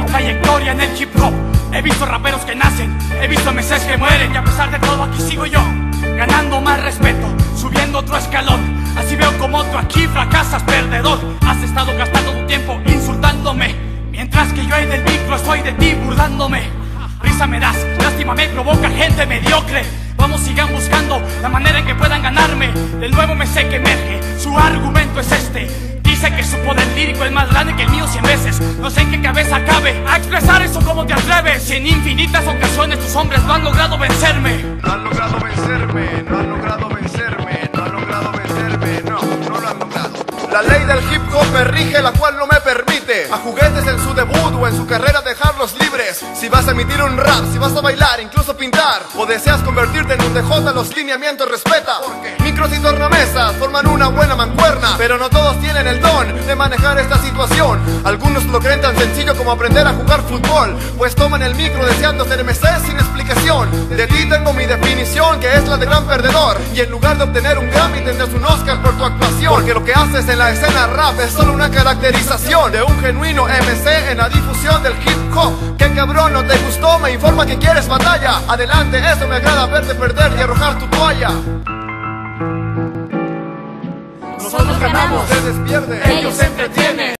Trayectoria en el hip hop, he visto raperos que nacen, he visto MCs que mueren, y a pesar de todo aquí sigo yo, ganando más respeto, subiendo otro escalón. Así veo como tú aquí fracasas, perdedor. Has estado gastando tu tiempo insultándome, mientras que yo ahí del micro estoy de ti burlándome. Risa me das, lástima me provoca gente mediocre. Vamos, sigan buscando la manera en que puedan ganarme. Del nuevo MC que emerge, su argumento es este. Dice que su poder lírico es más grande que el mío 100 veces. No sé en qué cabeza cabe a expresar eso, como te atreves. Si en infinitas ocasiones tus hombres no han logrado vencerme. No han logrado vencerme, no han logrado vencerme, no han logrado vencerme, no lo han logrado. La ley del hip hop me rige, la cual no me permite a juguetes en su debut o en su carrera dejarlos libres. Si vas a emitir un rap, si vas a bailar, incluso pintar, o deseas convertirte en un DJ, los lineamientos respeta. Micros y tornamesas forman una buena mancuerna, pero no todos tienen el don de manejar esta situación. Algunos lo creen tan sencillo como aprender a jugar fútbol, pues toman el micro deseando ser MC sin explicación. De ti tengo mi definición, que es la de gran perdedor, y en lugar de obtener un Grammy tendrás un Oscar por tu actuación. Porque lo que haces en la escena rap es solo una caracterización de un genuino MC en la difusión del hip hop. Que cabrón, no te gustó, me informa que quieres batalla. Adelante, eso me agrada verte perder y arrojar tu toalla. Nosotros ganamos, Ustedes pierden, ellos se entretienen.